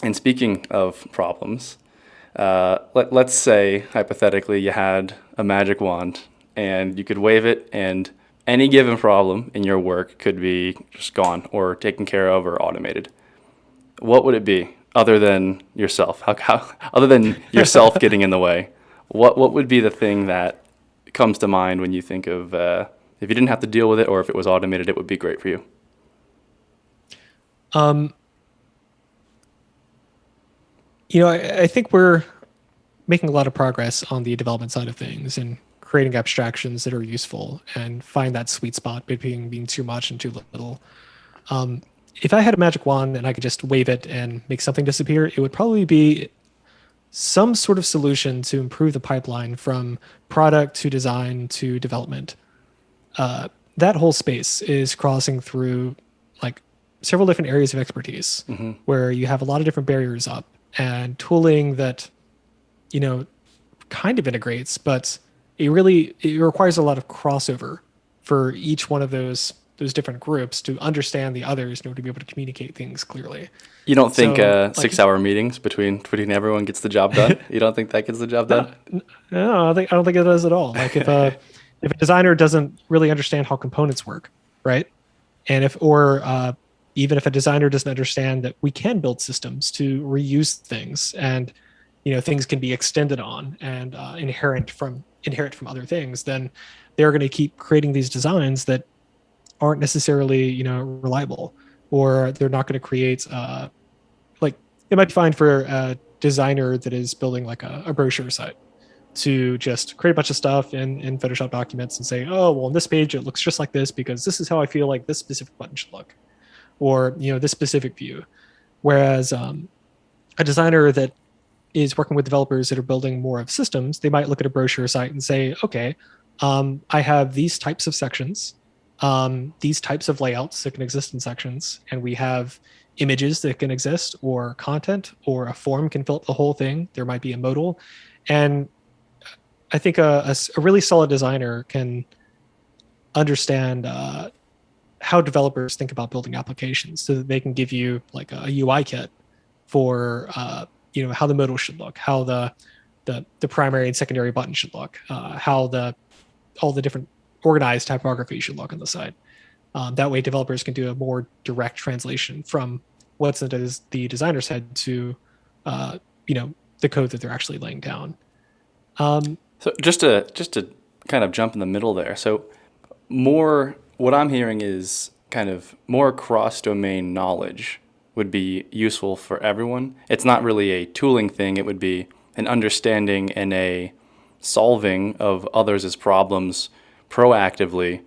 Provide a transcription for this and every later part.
And speaking of problems, let's say hypothetically you had a magic wand and you could wave it, and any given problem in your work could be just gone or taken care of or automated. What would it be other than yourself? Other than yourself getting in the way, what would be the thing that comes to mind when you think of if you didn't have to deal with it, or if it was automated, it would be great for you? Um, I think we're making a lot of progress on the development side of things and creating abstractions that are useful and find that sweet spot between being too much and too little. Um, if I had a magic wand and I could just wave it and make something disappear, it would probably be some sort of solution to improve the pipeline from product to design to development. That whole space is crossing through like several different areas of expertise Hmm. where you have a lot of different barriers up and tooling that, you know, kind of integrates, but it requires a lot of crossover for each one of those different groups to understand the others in order to be able to communicate things clearly. You don't think So, like, 6 hour meetings between everyone gets the job done? You don't think that gets the job done? no, no, I don't think it does at all. Like, if a designer doesn't really understand how components work, right? And if or even if a designer doesn't understand that we can build systems to reuse things and things can be extended on and inherit from other things, then they're going to keep creating these designs that aren't necessarily reliable, or they're not going to create like it might be fine for a designer that is building like a brochure site to just create a bunch of stuff in Photoshop documents and say, oh, well, on this page, it looks just like this because this is how I feel like this specific button should look, or, this specific view. Whereas a designer that is working with developers that are building more of systems, they might look at a brochure site and say, okay, I have these types of sections, these types of layouts that can exist in sections, and we have images that can exist, or content, or a form can fill up the whole thing. There might be a modal. And I think a really solid designer can understand how developers think about building applications so that they can give you like a UI kit for how the modal should look, how the primary and secondary button should look, how the all the different organized typography should look on the site. That way, developers can do a more direct translation from what's in the designer's head to uh, the code that they're actually laying down. Um, So just to kind of jump in the middle there. So more what I'm hearing is kind of more cross domain knowledge would be useful for everyone. It's not really a tooling thing, it would be an understanding and a solving of others' problems proactively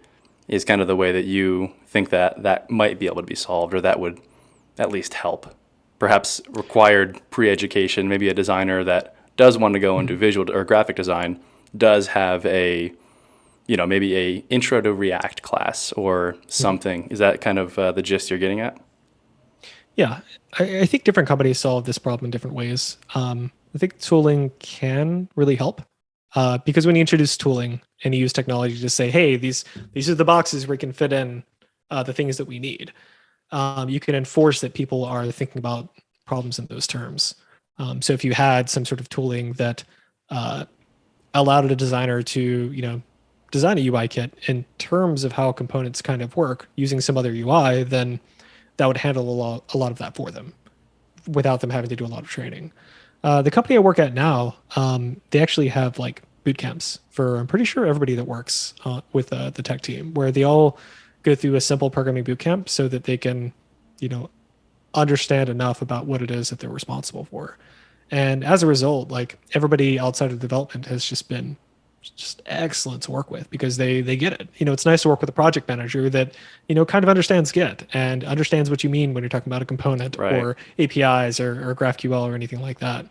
is kind of the way that you think that that might be able to be solved, or that would at least help. Perhaps required pre-education, maybe a designer that does want to go into visual or graphic design does have a, maybe a intro to React class or something. Is that kind of the gist you're getting at? Yeah, I think different companies solve this problem in different ways. I think tooling can really help because when you introduce tooling and you use technology to say, "Hey, these are the boxes where we can fit in the things that we need," you can enforce that people are thinking about problems in those terms. So if you had some sort of tooling that uh, allowed a designer to, design a UI kit in terms of how components kind of work using some other UI, then that would handle a lot of that for them without them having to do a lot of training. The company I work at now, they actually have like boot camps for I'm pretty sure everybody that works with the tech team, where they all go through a simple programming boot camp so that they can, you know, understand enough about what it is that they're responsible for. And as a result, like everybody outside of development has just been just excellent to work with because they get it. It's nice to work with a project manager that, kind of understands Git and understands what you mean when you're talking about a component Right. or APIs or GraphQL or anything like that.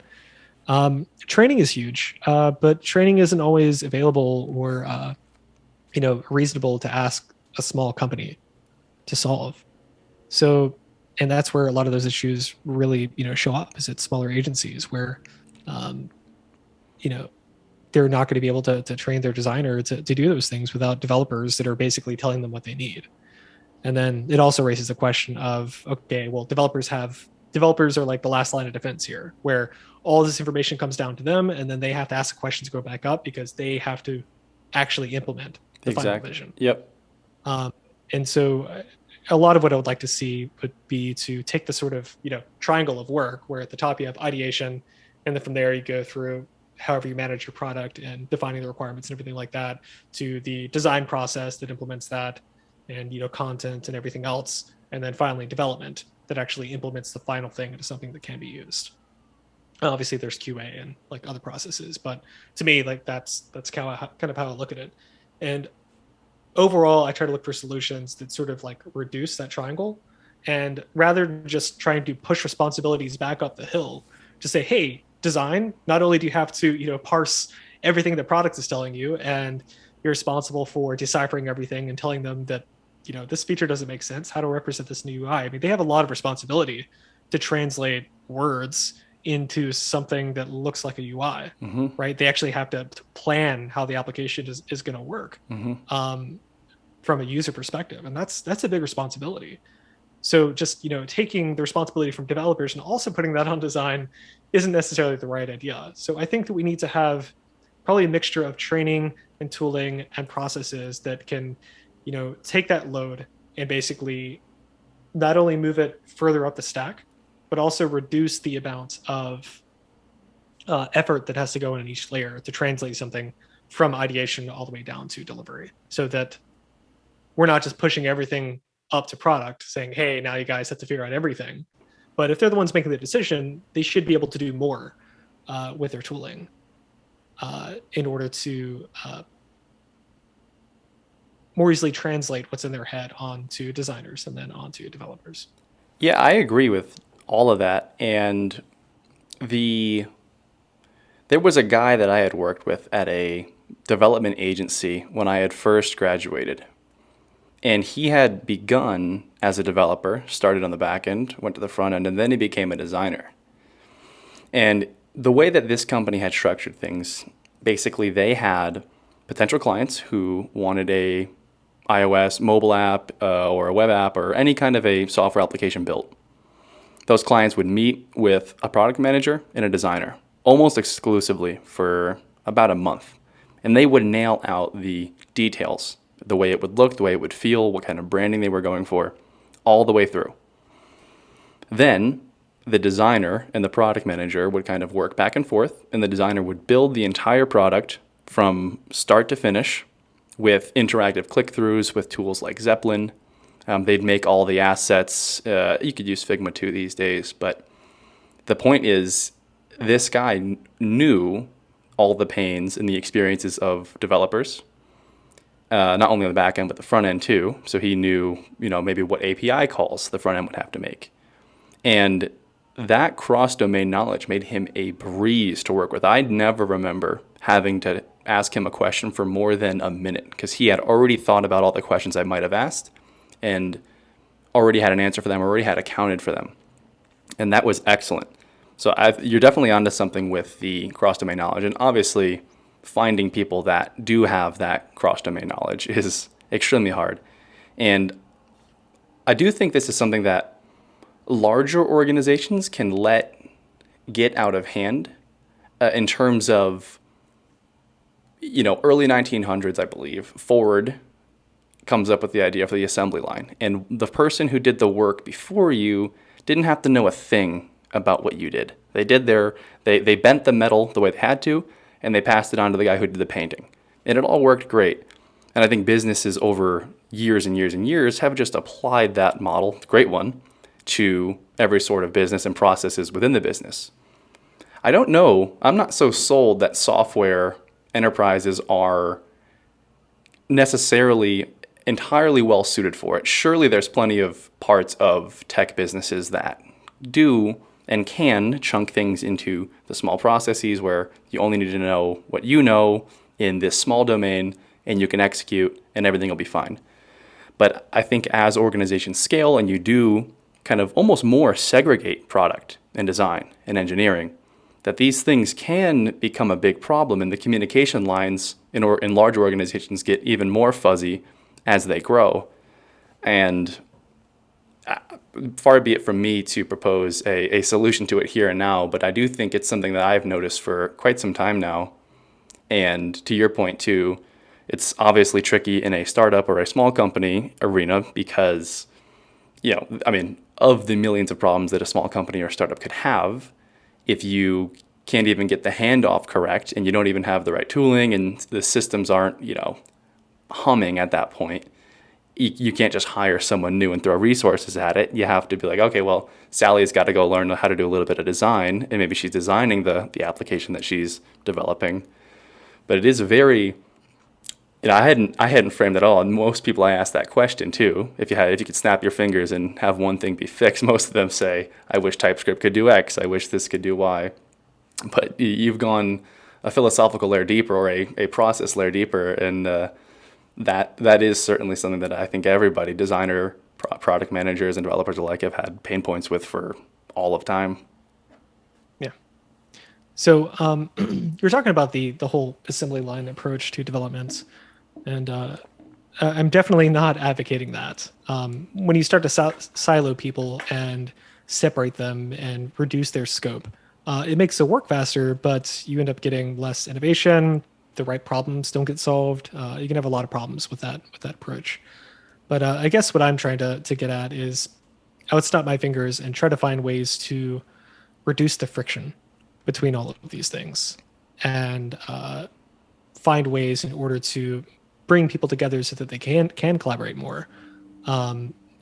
Training is huge, but training isn't always available or, reasonable to ask a small company to solve. So, and that's where a lot of those issues really, show up is at smaller agencies where, um, you know, they're not going to be able to train their designer to do those things without developers that are basically telling them what they need. And then it also raises the question of, okay, well, developers have developers are like the last line of defense here, where all this information comes down to them, and then they have to ask the questions go back up because they have to actually implement the final Exactly. vision. Yep. Um, and so a lot of what I would like to see would be to take the sort of, triangle of work where at the top you have ideation, and then from there you go through however you manage your product and defining the requirements and everything like that, to the design process that implements that, and content and everything else, and then finally development that actually implements the final thing into something that can be used. Obviously there's QA and like other processes, but to me, like that's kind of how I look at it. And overall, I try to look for solutions that sort of like reduce that triangle, and rather than just trying to push responsibilities back up the hill, to say, hey, design, not only do you have to parse everything the product is telling you, and you're responsible for deciphering everything and telling them that this feature doesn't make sense, how to represent this new UI. I mean, they have a lot of responsibility to translate words into something that looks like a UI, right? They actually have to plan how the application is going to work from a user perspective, and that's a big responsibility. So just taking the responsibility from developers and also putting that on design isn't necessarily the right idea. So I think that we need to have probably a mixture of training and tooling and processes that can take that load and basically not only move it further up the stack, but also reduce the amount of effort that has to go in each layer to translate something from ideation all the way down to delivery, so that we're not just pushing everything up to product saying, hey, now you guys have to figure out everything. But if they're the ones making the decision, they should be able to do more with their tooling in order to more easily translate what's in their head onto designers and then onto developers. Yeah, I agree with all of that. And there was a guy that I had worked with at a development agency when I had first graduated. And he had begun as a developer, started on the back end, went to the front end, and then he became a designer. And the way that this company had structured things, basically they had potential clients who wanted a iOS mobile app or a web app or any kind of a software application built. Those clients would meet with a product manager and a designer almost exclusively for about a month. And they would nail out the details, the way it would look, the way it would feel, what kind of branding they were going for, all the way through. Then the designer and the product manager would kind of work back and forth, and the designer would build the entire product from start to finish with interactive click-throughs with tools like Zeppelin. They'd make all the assets. You could use Figma too these days, but the point is this guy knew all the pains and the experiences of developers, not only on the back end, but the front end too. So he knew, maybe what API calls the front end would have to make. And that cross-domain knowledge made him a breeze to work with. I never remember having to ask him a question for more than a minute because he had already thought about all the questions I might have asked and already had an answer for them, already had accounted for them. And that was excellent. So you're definitely onto something with the cross-domain knowledge. And obviously, finding people that do have that cross-domain knowledge is extremely hard. And I do think this is something that larger organizations can let get out of hand in terms of, early 1900s, I believe, Ford comes up with the idea for the assembly line. And the person who did the work before you didn't have to know a thing about what you did. They bent the metal the way they had to, and they passed it on to the guy who did the painting. And it all worked great. And I think businesses over years and years and years have just applied that model, the great one, to every sort of business and processes within the business. I don't know, I'm not so sold that software enterprises are necessarily entirely well suited for it. Surely there's plenty of parts of tech businesses that do and can chunk things into the small processes where you only need to know what you know in this small domain and you can execute and everything will be fine. But I think as organizations scale and you do kind of almost more segregate product and design and engineering, that these things can become a big problem, and the communication lines in large organizations get even more fuzzy as they grow. And far be it from me to propose a solution to it here and now, but I do think it's something that I've noticed for quite some time now. And to your point too, it's obviously tricky in a startup or a small company arena because, I mean, of the millions of problems that a small company or startup could have, if you can't even get the handoff correct and you don't even have the right tooling and the systems aren't, humming at that point, you can't just hire someone new and throw resources at it. You have to be like, okay, well, Sally's got to go learn how to do a little bit of design, and maybe she's designing the application that she's developing. But it is a very, I hadn't framed it all. And most people I ask that question too. If you could snap your fingers and have one thing be fixed, most of them say, I wish TypeScript could do X. I wish this could do Y. But you've gone a philosophical layer deeper or a process layer deeper, and that is certainly something that I think everybody, designer, product managers, and developers alike, have had pain points with for all of time. Yeah. So you're talking about the whole assembly line approach to development, and I'm definitely not advocating that. When you start to silo people and separate them and reduce their scope, it makes the work faster, but you end up getting less innovation. The right problems don't get solved. You can have a lot of problems with that approach. But I guess what I'm trying to get at is I would snap my fingers and try to find ways to reduce the friction between all of these things, and find ways in order to bring people together so that they can collaborate more,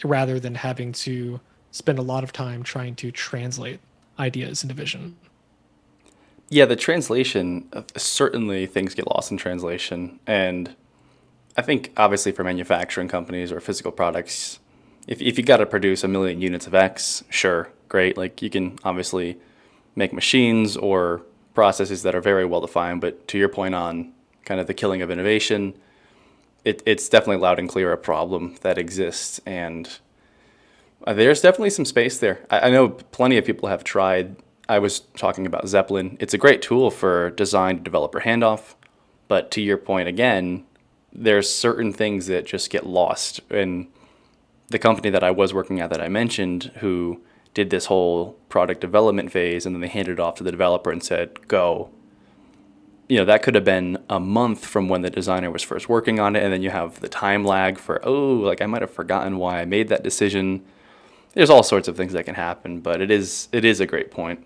rather than having to spend a lot of time trying to translate ideas into vision. Yeah, the translation, certainly things get lost in translation. And I think obviously for manufacturing companies or physical products, if you got to produce 1 million units of X, sure, great. Like you can obviously make machines or processes that are very well defined. But to your point on kind of the killing of innovation, it's definitely loud and clear a problem that exists. And there's definitely some space there. I know plenty of people have tried. I was talking about Zeppelin. It's a great tool for design to developer handoff. But to your point again, there's certain things that just get lost. And the company that I was working at that I mentioned, who did this whole product development phase and then they handed it off to the developer and said, go. That could have been a month from when the designer was first working on it. And then you have the time lag for, I might have forgotten why I made that decision. There's all sorts of things that can happen, but it is a great point.